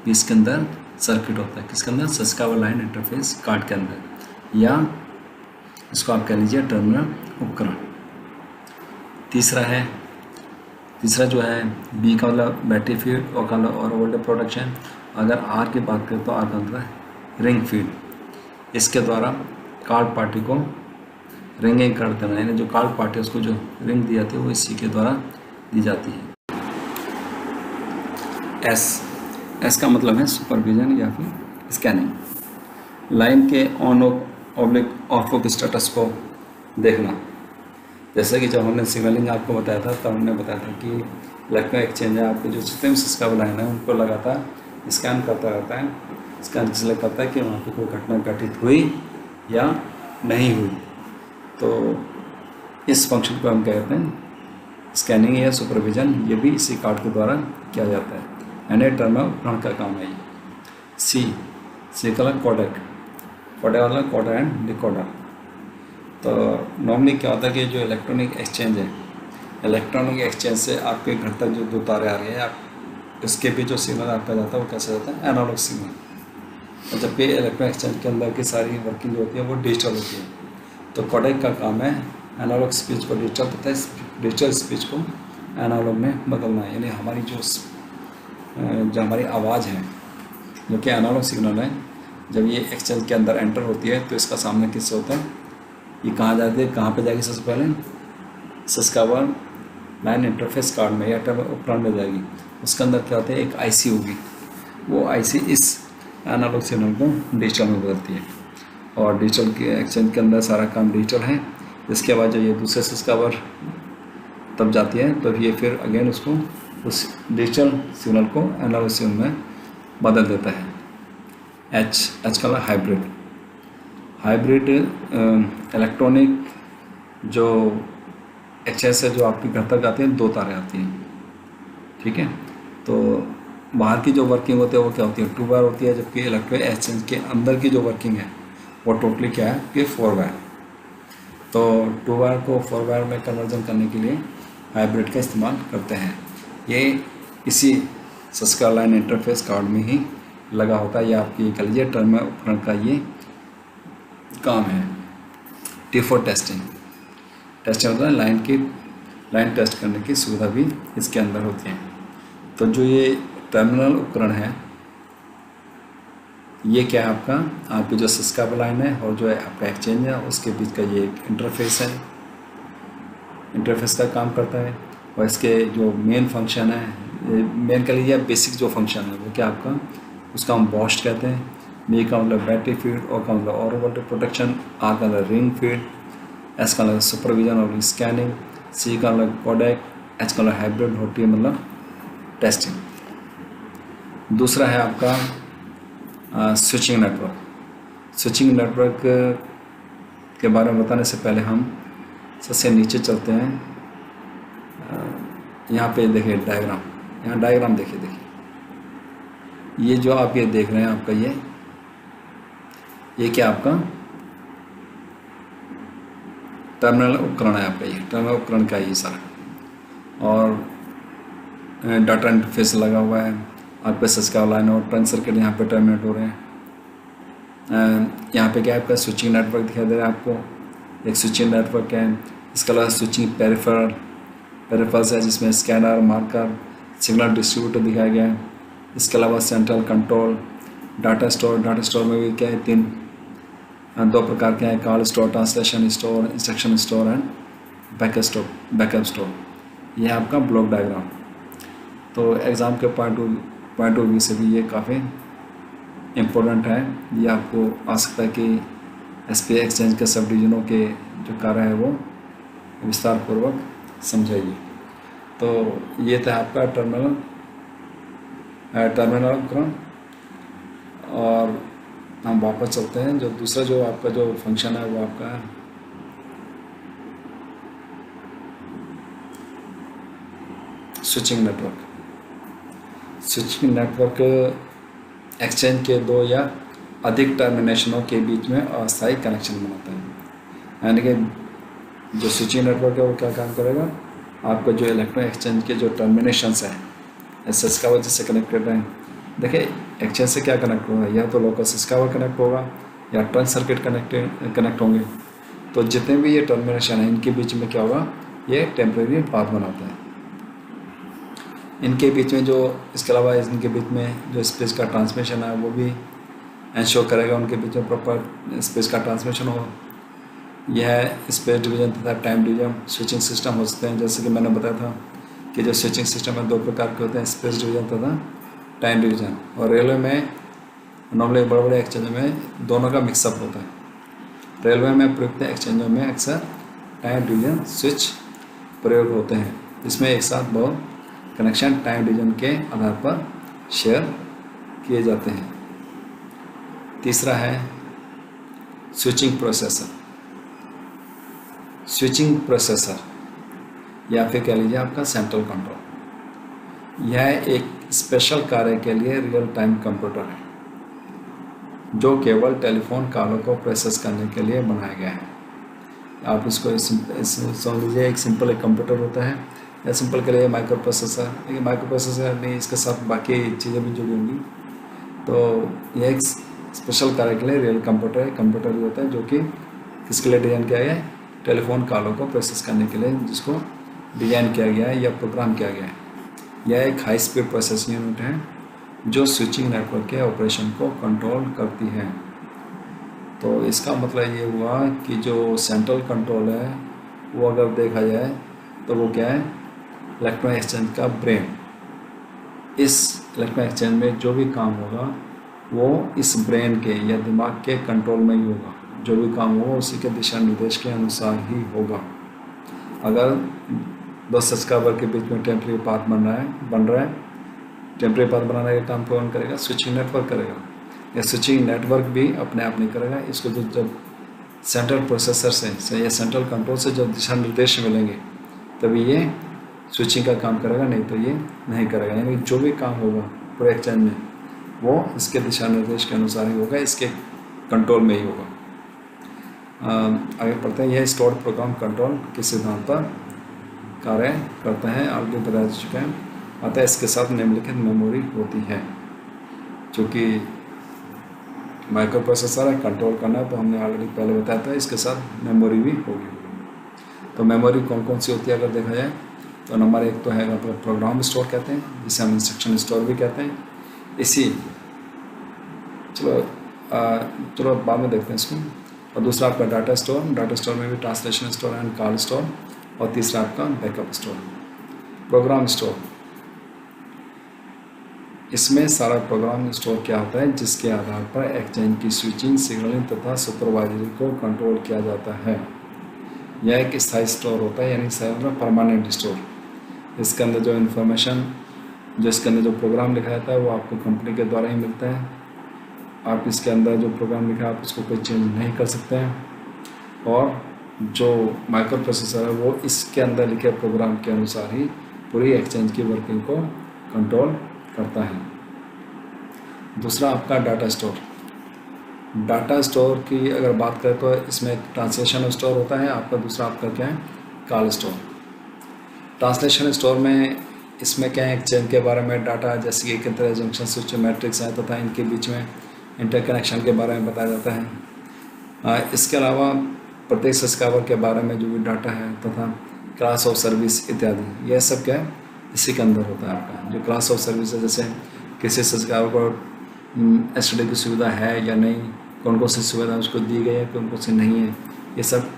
[SPEAKER 1] इसके अंदर सर्किट होता है, किसके अंदर, सब्सक्राइबर लाइन इंटरफेस कार्ड के अंदर, या इसको आप कह लीजिए टर्मिनल उपकरण। तीसरा जो है बी का मतलब बैटरी फीड और वोल्टेज प्रोटेक्शन। अगर आर की बात करें तो आर का मतलब है रिंग फीड। इसके द्वारा कार्ड पार्टी को रिंगिंग कर देना, यानी जो कार्ड पार्टी उसको जो रिंग दी जाती है वो इसी के द्वारा दी जाती है। एस का मतलब है सुपरविजन या फिर स्कैनिंग। लाइन के ऑन ऑफ स्टेटस को देखना। जैसे कि जब हमने सिग्नलिंग आपको बताया था तब हमने बताया था कि इलेक्ट्रॉनिक एक्सचेंज है, आपके जो सिस्टम सब्सक्राइबर लाइन है उनको लगातार स्कैन करता रहता है। स्कैन इसलिए करता है कि वहाँ पर कोई घटना घटित हुई या नहीं हुई। तो इस फंक्शन को हम कहते हैं स्कैनिंग या सुपरविजन। ये भी इसी कार्ड के द्वारा किया जाता है। अन्य टर्मिनल उपकरण का काम है ये। सी का कोडेक, वाला कोडर एंड डिकोडर। तो नॉर्मली क्या होता है कि जो इलेक्ट्रॉनिक एक्सचेंज है, इलेक्ट्रॉनिक एक्सचेंज से आपके घर तक जो 2 तारे आ रही हैं, आप इसके भी जो सिग्नल आपका जाता है वो कैसे जाता है, एनालॉग सिग्नल। और जबकि इलेक्ट्रॉनिक एक्सचेंज के अंदर की सारी वर्किंग जो होती है वो डिजिटल होती है। तो कोडेक का काम है एनालॉग स्पीच को डिजिटल तथा डिजिटल स्पीच को एनालॉग में बदलना है। यानी हमारी जो हमारी आवाज़ है, जो कि एनालॉग सिग्नल है, जब ये एक्सचेंज के अंदर एंटर होती है तो इसका सामना किससे होता है, ये कहाँ जाती है, कहाँ पे जाएगी, सबसे पहले सब्सक्राइबर लाइन इंटरफेस कार्ड में या उपकरण में जाएगी। उसके अंदर क्या होता है, एक आईसी होगी, वो आईसी इस एनालॉग सिग्नल को डिजिटल में बदलती है। और डिजिटल के एक्सचेंज के अंदर सारा काम डिजिटल है। इसके बाद जो ये दूसरे सब्सक्राइबर तब जाती है तो ये फिर अगेन उसको उस डिजिटल सिग्नल को एनालॉग सिग्नल में बदल देता है। एच का हाइब्रिड इलेक्ट्रॉनिक जो एक्सचेंज से जो आपके घर तक आती है 2 तारे आती हैं, ठीक है। तो बाहर की जो वर्किंग होती है वो क्या होती है, 2 वायर होती है, जबकि इलेक्ट्रॉनिक एक्सचेंज के अंदर की जो वर्किंग है वो टोटली क्या है कि 4 वायर। तो 2 वायर को 4 वायर में कन्वर्जन करने के लिए हाइब्रिड का इस्तेमाल करते हैं। ये इसी सब्सक्राइबर लाइन इंटरफेस कार्ड में ही लगा होता है। या आपकी कह लीजिए टर्मिनल उपकरण का ये काम है। T4 टेस्टिंग होता है, लाइन टेस्ट करने की सुविधा भी इसके अंदर होती है। तो जो ये टर्मिनल उपकरण है, ये क्या है आपकी जो सब्सक्राइबर लाइन है और जो है आपका एक्सचेंज है, उसके बीच का ये एक इंटरफेस है, इंटरफेस का काम करता है। और इसके जो मेन फंक्शन है, मेन कह लीजिए बेसिक जो फंक्शन है वो क्या आपका, उसका हम बॉस्ट कहते हैं। बी का मतलब बैटरी फीड, और का मतलब और वोल्टेज प्रोटेक्शन, आर का मतलब रिंग फीड, एस का मतलब सुपरविजन और स्कैनिंग, सी का मतलब कोडेक, एच का मतलब हाइब्रिड, और टी मतलब टेस्टिंग। दूसरा है आपका स्विचिंग नेटवर्क। स्विचिंग नेटवर्क के बारे में बताने से पहले हम सबसे नीचे चलते हैं। यहाँ पे देखिए डायग्राम, यहाँ डायग्राम देखिए, ये जो आप ये देख रहे हैं आपका ये क्या आपका टर्मिनल उपकरण है आपका, ये टर्मिनल उपकरण का ये सारा। और डाटा इंटरफेस लगा हुआ है, आपका सब्सक्राइबर लाइन और ट्रांस सर्किट यहाँ पे टर्मिनेट हो रहे हैं। यहाँ पे क्या है आपका स्विचिंग नेटवर्क दिखाई दे रहा है आपको, एक स्विचिंग नेटवर्क है। इसके अलावा स्विचिंग पेरिफेरल्स है, जिसमें स्कैनर, मार्कर, सिग्नल डिस्ट्रीब्यूटर दिखाया गया है। इसके अलावा सेंट्रल कंट्रोल, डाटा स्टोर में भी क्या है 2 प्रकार के हैं, call store, translation store, instruction store and backup store. ये है आपका ब्लॉक डायग्राम। तो एग्ज़ाम के पॉइंट ऑफ व्यू से भी ये काफ़ी इम्पोर्टेंट है। ये आपको आ सकता है कि एसपीआई एक्सचेंज के सब डिविजनों के जो कार्य है वो विस्तार पूर्वक समझाइए। तो ये था आपका टर्मिनल उपकरण। और हम वापस चलते हैं। जो दूसरा जो आपका जो फंक्शन है वो आपका स्विचिंग नेटवर्क एक्सचेंज के 2 या अधिक टर्मिनेशनों के बीच में अस्थायी कनेक्शन बनाता है। यानी कि जो स्विचिंग नेटवर्क है वो क्या काम करेगा, आपका जो इलेक्ट्रॉनिक एक्सचेंज के जो टर्मिनेशंस हैं, सब्सक्राइबर जिससे कनेक्टेड हैं, देखिए एक्सचेंज से क्या कनेक्ट होगा, या तो लोकल सब्सक्राइबर कनेक्ट होगा या ट्रांस सर्किट कनेक्ट होंगे। तो जितने भी ये टर्मिनेशन है इनके बीच में क्या होगा, ये टेम्परेरी पाथ बनाता है। इनके बीच में जो, इसके अलावा इनके बीच में जो स्पेस का ट्रांसमिशन है वो भी इंश्योर करेगा उनके बीच में प्रॉपर स्पेस का ट्रांसमिशन हो। यह स्पेस डिवीजन तथा टाइम डिवीजन स्विचिंग सिस्टम हो सकते हैं। जैसे कि मैंने बताया था कि जो स्विचिंग सिस्टम है 2 प्रकार के होते हैं, स्पेस डिवीजन तथा टाइम डिवीजन। और रेलवे में नॉर्मली बड़े एक्सचेंजों में दोनों का मिक्सअप होता है। रेलवे में प्रयुक्त एक्सचेंजों में अक्सर टाइम डिवीजन स्विच प्रयोग होते हैं, जिसमें एक साथ बहुत कनेक्शन टाइम डिवीजन के आधार पर शेयर किए जाते हैं। तीसरा है स्विचिंग प्रोसेसर या फिर कह लीजिए आपका सेंट्रल कंट्रोल।
[SPEAKER 2] यह एक स्पेशल कार्य के लिए रियल टाइम कंप्यूटर है जो केवल टेलीफोन कॉलों को प्रोसेस करने के लिए बनाया गया है। आप इसको समझ लीजिए, एक सिंपल एक कंप्यूटर होता है, या सिंपल के लिए माइक्रो प्रोसेसर, लेकिन माइक्रो प्रोसेसर नहीं, इसके साथ बाकी चीज़ें भी जुड़ी होंगी। तो यह एक स्पेशल कार्य के लिए रियल कंप्यूटर है। कंप्यूटर भी होता है जो कि किसके लिए डिज़ाइन किया गया है, टेलीफोन कॉलों को प्रोसेस करने के लिए, जिसको डिज़ाइन किया गया है या प्रोग्राम किया गया है। यह एक हाई स्पीड प्रोसेसिंग यूनिट है जो स्विचिंग नेटवर्क के ऑपरेशन को कंट्रोल करती है। तो इसका मतलब ये हुआ कि जो सेंट्रल कंट्रोल है वो अगर देखा जाए तो वो क्या है, इलेक्ट्रॉनिक एक्सचेंज का ब्रेन। इस इलेक्ट्रॉनिक एक्सचेंज में जो भी काम होगा वो इस ब्रेन के या दिमाग के कंट्रोल में ही होगा। जो भी काम होगा उसी के दिशा निर्देश के अनुसार ही होगा। अगर दो सब्सक्राइबर के बीच में टेम्परेरी पाथ बन रहा है, टेम्परेरी पाथ बनाने का काम कौन करेगा, स्विचिंग नेटवर्क करेगा। या स्विचिंग नेटवर्क भी अपने आप नहीं करेगा, इसको जब सेंट्रल प्रोसेसर से या सेंट्रल कंट्रोल से जब दिशा निर्देश मिलेंगे तभी ये स्विचिंग का काम करेगा, नहीं तो ये नहीं करेगा। यानी जो भी काम होगा पूरे एक्सचेंज में वो इसके दिशा निर्देश के अनुसार ही होगा, इसके कंट्रोल में ही होगा। आगे पढ़ते हैं। यह स्टोर्ड प्रोग्राम कंट्रोल किस सिद्धांत पर कार्य करता है, आगे बताया जा चुका है। अतः इसके साथ निम्नलिखित मेमोरी होती है। चूँकि माइक्रो प्रोसेसर है, कंट्रोल करना है, तो हमने ऑलरेडी पहले बताया था, इसके साथ मेमोरी भी होगी। तो मेमोरी कौन कौन सी होती है अगर देखा जाए तो नंबर एक तो है मतलब प्रोग्राम स्टोर कहते हैं, जिसे हम इंस्ट्रक्शन स्टोर भी कहते हैं। इसी चलो बाद में देखते हैं इसको। और दूसरा आपका डाटा स्टोर में भी translation store and call store. और तीसरा आपका बैकअप स्टोर। प्रोग्राम स्टोर, इसमें सारा प्रोग्राम स्टोर क्या होता है, जिसके आधार पर एक्सचेंज की स्विचिंग, सिग्नलिंग तथा सुपरवाइजरी को कंट्रोल किया जाता है। यह एक स्थायी स्टोर होता है, यानी मतलब परमानेंट स्टोर। इसके अंदर जो इन्फॉर्मेशन, जो इसके अंदर जो प्रोग्राम लिखा जाता है वो आपको कंपनी के द्वारा ही मिलता है। आप इसके अंदर जो प्रोग्राम लिखा है आप उसको कोई चेंज नहीं कर सकते हैं। और जो माइक्रो प्रोसेसर है वो इसके अंदर लिखे प्रोग्राम के अनुसार ही पूरी एक्सचेंज की वर्किंग को कंट्रोल करता है। दूसरा आपका डाटा स्टोर। डाटा स्टोर की अगर बात करें तो इसमें ट्रांसलेशन स्टोर होता है आपका। दूसरा आपका क्या है, कॉल स्टोर। ट्रांसलेशन स्टोर में इसमें क्या है, एक्सचेंज के बारे में डाटा, जैसे कि कितने तरह जंक्शन स्विच मैट्रिक्स हैं तथा इनके बीच में इंटरकनेक्शन के बारे में बताया जाता है। इसके अलावा प्रत्येक सब्सक्राइबर के बारे में जो भी डाटा है तथा क्लास ऑफ सर्विस इत्यादि, यह सब क्या है इसी के अंदर होता है आपका। जो क्लास ऑफ सर्विस है, जैसे किसी सब्सक्राइबर को एसटीडी की सुविधा है या नहीं, कौन कौन सी सुविधा उसको दी गई है, कौन कौन सी नहीं है, ये सब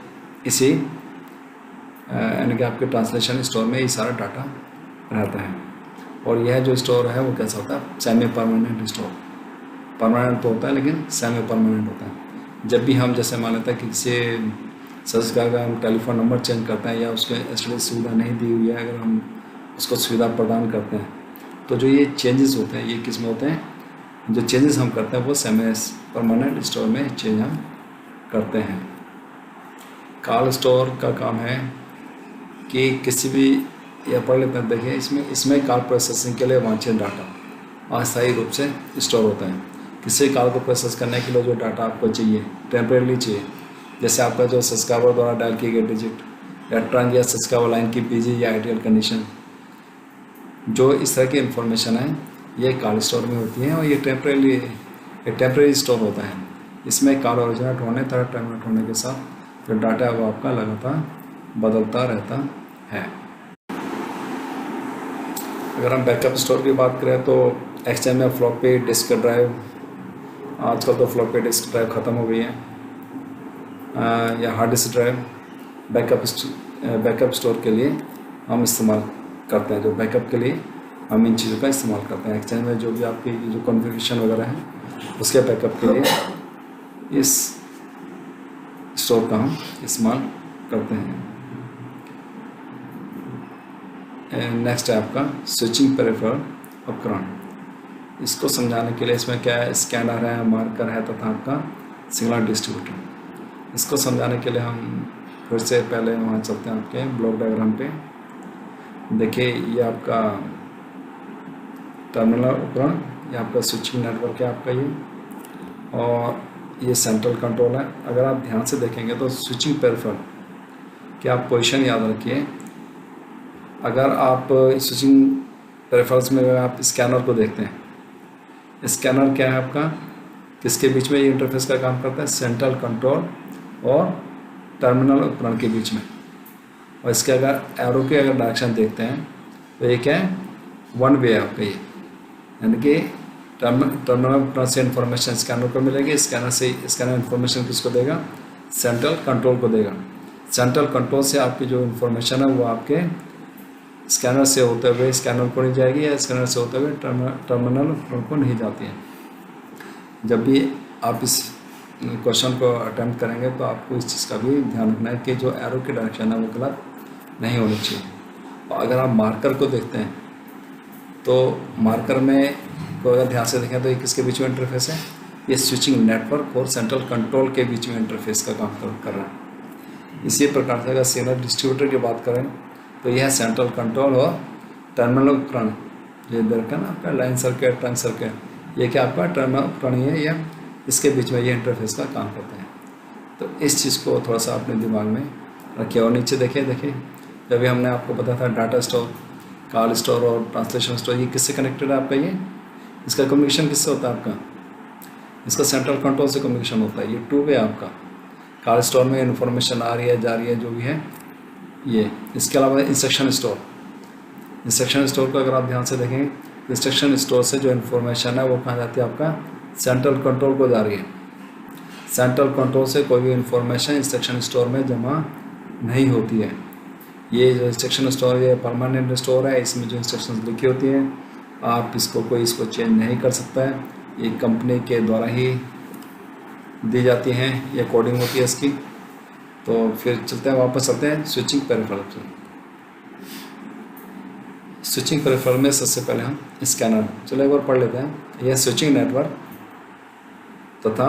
[SPEAKER 2] इसी यानी कि आपके ट्रांसलेशन स्टोर में ये सारा डाटा रहता है। और यह जो स्टोर है वो कैसा होता है, सेमी परमानेंट स्टोर। परमानेंट तो होता है लेकिन सेमी परमानेंट होता है। जब भी हम जैसे मान लेते हैं कि किसी सब्सक्राइबर का हम टेलीफोन नंबर चेंज करते हैं या उसके एसटीडी सुविधा नहीं दी हुई है, अगर हम उसको सुविधा प्रदान करते हैं तो जो ये चेंजेस होते हैं ये किस में होते हैं, जो चेंजेस हम करते हैं वो सेमी परमानेंट स्टोर में चेंज हम करते हैं। कॉल स्टोर का काम है कि किसी भी, या पढ़ लेते हैं, देखिए इसमें कॉल प्रोसेसिंग के लिए वांछित डाटा अस्थायी रूप से स्टोर होता है। किसी कॉल को प्रोसेस करने के लिए जो डाटा आपको चाहिए, टेम्परेरी चाहिए, जैसे आपका जो सब्सक्राइबर द्वारा डायल किए गए डिजिट या ट्रांज या सब्सक्राइबर लाइन की बिजी या आइडियल कंडीशन, जो इस तरह की इंफॉर्मेशन है ये कॉल स्टोर में होती है। और ये टेम्परेरी स्टोर होता है। इसमें कॉल ओरिजिनेट होने तथा टर्मिनेट होने के साथ जो डाटा है वो आपका लगातार बदलता रहता है। अगर हम बैकअप स्टोर की बात करें तो एक्सचेंज में फ्लॉपी डिस्क ड्राइव, आजकल तो फ्लॉपी डिस्क ड्राइव ख़त्म हो गई है, या hard disk drive backup store के लिए हम इस्तेमाल करते हैं। जो बैकअप के लिए हम इन चीज़ों का इस्तेमाल करते हैं। एक्सचेंज में जो भी आपकी जो कॉन्फ़िगरेशन वगैरह है उसके बैकअप के लिए इस स्टोर का हम इस्तेमाल करते हैं। नेक्स्ट है आपका स्विचिंग पेरिफेरल उपकरण। इसको समझाने के लिए इसमें क्या है, स्कैनर है, मार्कर है तथा आपका सिग्नल डिस्ट्रीब्यूटर। इसको समझाने के लिए हम फिर से पहले वहाँ चलते हैं आपके ब्लॉक डायग्राम पे। देखिए ये आपका टर्मिनल उपकरण, ये आपका स्विचिंग नेटवर्क है आपका ये, और ये सेंट्रल कंट्रोल है। अगर आप ध्यान से देखेंगे तो स्विचिंग पेरिफेरल कि आप पोजीशन याद रखिए। अगर आप स्विचिंग पेरिफेरल्स में अगर आप स्कैनर को देखते हैं, स्कैनर क्या है आपका, किसके बीच में ये इंटरफेस का काम करता है, सेंट्रल कंट्रोल और टर्मिनल उपकरण के बीच में। और इसके अगर एरो के अगर डायरेक्शन देखते हैं तो ये क्या है, वन वे है आपका ये, यानी कि टर्मिनल उपकरण से इंफॉर्मेशन स्कैनर को मिलेगी, स्कैनर से स्कैनर इंफॉर्मेशन किसको देगा, सेंट्रल कंट्रोल को देगा। सेंट्रल कंट्रोल से आपकी जो इन्फॉर्मेशन है वो आपके स्कैनर से होते हुए स्कैनर को नहीं जाएगी, या स्कैनर से होते हुए टर्मिनल उपकरण को नहीं जाती है। जब भी आप इस क्वेश्चन को अटेम्प्ट करेंगे तो आपको इस चीज़ का भी ध्यान रखना है कि जो एरो की डायरेक्शन है वो गलत नहीं होनी चाहिए। और अगर आप मार्कर को देखते हैं तो मार्कर में को अगर ध्यान से देखें तो ये किसके बीच में इंटरफेस है, ये स्विचिंग नेटवर्क और सेंट्रल कंट्रोल के बीच में इंटरफेस का काम कर रहा है। इसी प्रकार से अगर सिग्नल डिस्ट्रीब्यूटर की बात करें तो यह सेंट्रल कंट्रोल और टर्मिनल उपकरण, ये देखा ना आपका लाइन सर्किट, ट्रंक सर्किट, ये क्या आपका टर्मिनल उपकरण है, या इसके बीच में ये इंटरफेस का काम करते हैं। तो इस चीज़ को थोड़ा सा अपने दिमाग में रखिए। और नीचे देखिए जब भी हमने आपको बताया था डाटा स्टोर, कॉल स्टोर और ट्रांसलेशन स्टोर, ये किससे कनेक्टेड है आपका, ये इसका कम्युनिकेशन किससे होता है आपका, इसका सेंट्रल कंट्रोल से कम्युनिकेशन होता है। ये टू वे आपका, कॉल स्टोर में इन्फॉर्मेशन आ रही है जा रही है जो भी है ये। इसके अलावा इंस्ट्रक्शन स्टोर, इंस्ट्रक्शन स्टोर को अगर आप ध्यान से देखेंगे, इंस्ट्रक्शन स्टोर से जो इन्फॉर्मेशन है वो कहाँ जाती है, आपका सेंट्रल कंट्रोल को जा रही है। सेंट्रल कंट्रोल से कोई भी इंफॉर्मेशन इंस्ट्रक्शन स्टोर में जमा नहीं होती है। ये जो इंस्ट्रक्शन स्टोर ये परमानेंट स्टोर है, इसमें जो इंस्ट्रक्शंस लिखी होती हैं आप इसको चेंज नहीं कर सकता है, ये कंपनी के द्वारा ही दी जाती हैं, ये कोडिंग होती है इसकी। तो फिर चलते हैं, वापस चलते हैं स्विचिंग पेरिफेरल पे। स्विचिंग पेरिफेरल में सबसे पहले हम स्कैनर, चलो एक बार पढ़ लेते हैं। यह स्विचिंग नेटवर्क तथा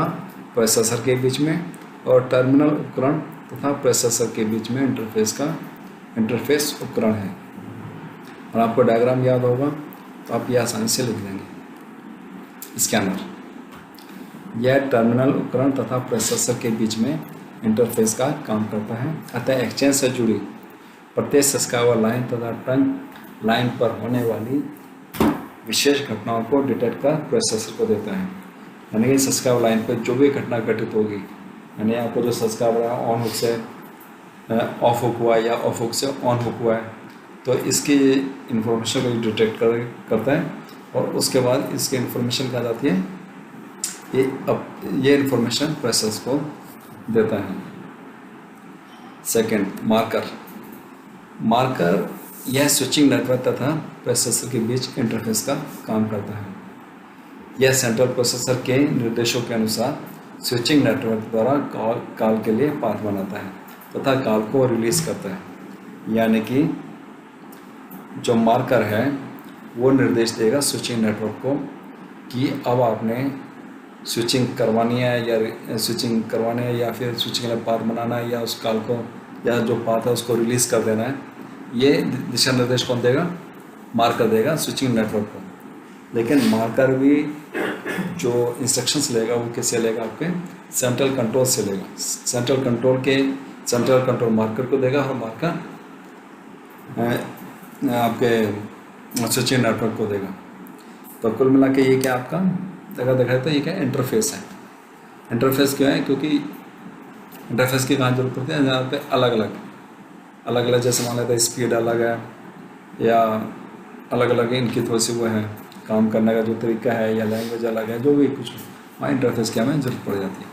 [SPEAKER 2] प्रोसेसर के बीच में और टर्मिनल उपकरण तथा प्रोसेसर के बीच में इंटरफेस उपकरण है। और आपको डायग्राम याद होगा तो आप ये आसानी से लिख देंगे। स्कैनर यह टर्मिनल उपकरण तथा प्रोसेसर के बीच में इंटरफेस का काम करता है, अतः एक्सचेंज से जुड़ी प्रत्येक सब्सक्राइबर लाइन तथा ट्रंक लाइन पर होने वाली विशेष घटनाओं को डिटेक्ट कर प्रोसेसर को देता है। यानी कि सब्सक्राइबर लाइन पर जो भी घटना घटित होगी, यानी आपको जो सब्सक्राइबर ऑन हुक से ऑफ हुक हुआ है या ऑफ हुक से ऑन हुक हुआ है, तो इसकी इंफॉर्मेशन को डिटेक्ट करता है और उसके बाद इसकी इंफॉर्मेशन कहाँ जाती है, ये इंफॉर्मेशन प्रोसेस को देता है। सेकंड, मार्कर यह स्विचिंग नेटवर्क तथा प्रोसेसर के बीच इंटरफेस का काम करता है। यह सेंट्रल प्रोसेसर के निर्देशों के अनुसार स्विचिंग नेटवर्क द्वारा कॉल के लिए पाथ बनाता है तथा कॉल को रिलीज करता है। यानी कि जो मार्कर है वो निर्देश देगा स्विचिंग नेटवर्क को कि अब आपने स्विचिंग करवानी है या फिर स्विचिंग का पाथ बनाना है, या उस कॉल को या जो पाथ है उसको रिलीज़ कर देना है। ये दिशा निर्देश कौन देगा, मार्कर देगा स्विचिंग नेटवर्क को। लेकिन मार्कर भी जो इंस्ट्रक्शंस लेगा वो किससे लेगा, आपके सेंट्रल कंट्रोल से लेगा। सेंट्रल कंट्रोल मार्कर को देगा और मार्कर आपके स्विचिंग नेटवर्क को देगा। तो कुल मिला के ये क्या आपका अगर देखा तो ये क्या इंटरफेस है। इंटरफेस क्यों है, क्योंकि इंटरफेस की कहाँ जरूरत पड़ती है, जहाँ पे अलग अलग जैसे मान लेते हैं स्पीड अलग है या अलग अलग इनकी थोड़ी सी वो है काम करने का जो तरीका है या लैंग्वेज अलग है, जो भी कुछ वहाँ इंटरफेस की हमें जरूरत पड़ जाती है।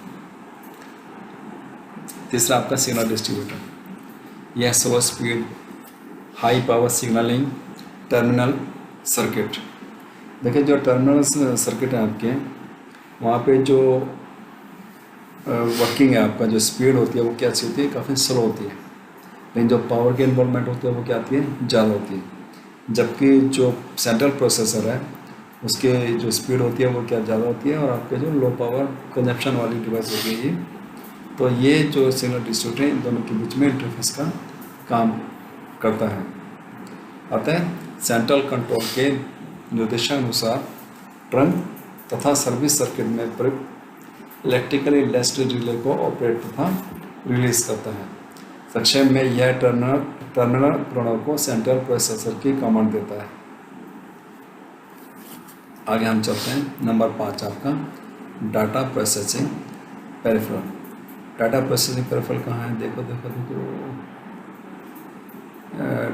[SPEAKER 2] तीसरा आपका सिग्नल डिस्ट्रीब्यूटर, यह slow speed high power signalling terminal circuit. देखिए जो टर्मिनल सर्किट है आपके, वहाँ पे जो वर्किंग है आपका, जो स्पीड होती है वो क्या अच्छी होती है, काफ़ी स्लो होती है। लेकिन जो पावर की इन्वॉल्वमेंट होती है वो क्या आती है, ज़्यादा होती है। जबकि जो सेंट्रल प्रोसेसर है उसके जो स्पीड होती है वो क्या ज़्यादा होती है, और आपके जो लो पावर कंजप्शन वाली डिवाइस होती है ये, तो ये जो सिग्नल डिस्ट्रीब्यूटर है इन दोनों के बीच में इंटरफेस का काम करता है। अतः सेंट्रल कंट्रोल के निर्देशानुसार ट्रंक तथा सर्विस सर्किट में प्रयुक्त इलेक्ट्रिकली लेस्ड रिले को ऑपरेट तथा रिलीज करता है। संक्षेप में यह टर्मिनल उपकरणों को सेंट्रल प्रोसेसर की कमांड देता है। आगे हम चलते हैं। नंबर 5 आपका data processing peripheral. Data processing peripheral कहाँ है? देखो देखो देखो,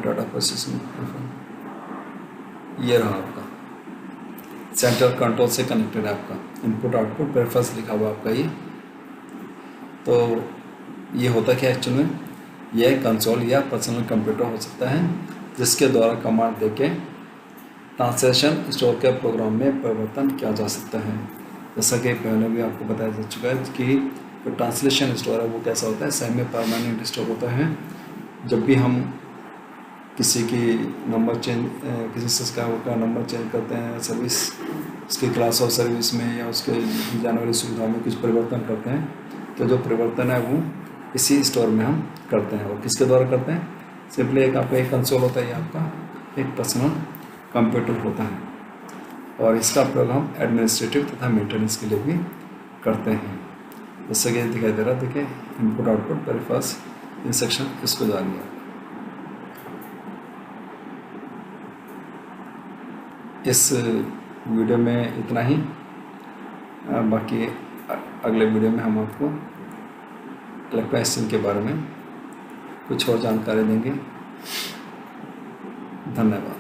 [SPEAKER 2] डाटा प्रोसेसिंग पेरिफेरल ये रहा आपका, सेंट्रल कंट्रोल से कनेक्टेड है आपका। इनपुट आउटपुट पेरिफेरल्स लिखा हुआ आपका ये। तो ये होता क्या एक्चुअल में, यह कंसोल या पर्सनल कंप्यूटर हो सकता है जिसके द्वारा कमांड देके ट्रांसलेशन स्टोर के प्रोग्राम में परिवर्तन किया जा सकता है। जैसा कि पहले भी आपको बताया जा चुका है कि जो ट्रांसलेशन स्टोर है वो कैसा होता है, सेमी परमानेंट स्टोर होता है। जब भी हम किसी की नंबर चेंज, किसी सब्सक्राइबर का नंबर चेंज करते हैं, सर्विस उसकी क्लास ऑफ सर्विस में या उसके दी जाने वाली सुविधा में कुछ परिवर्तन करते हैं, तो जो परिवर्तन है वो इसी स्टोर में हम करते हैं। और किसके द्वारा करते हैं? सिंपली एक आपका एक कंसोल होता है, आपका एक पर्सनल कंप्यूटर होता है, और इसका प्रयोग हम एडमिनिस्ट्रेटिव तथा मेंटेनेंस के लिए भी करते हैं। जैसे कि दिखाई दे रहा है, देखिए इनपुट आउटपुट पेरिफेरल्स इंस्ट्रक्शन इसको जानिए। इस वीडियो में इतना ही, बाकी अगले वीडियो में हम आपको इलेक्ट्रॉनिक्स के बारे में कुछ और जानकारी देंगे। धन्यवाद।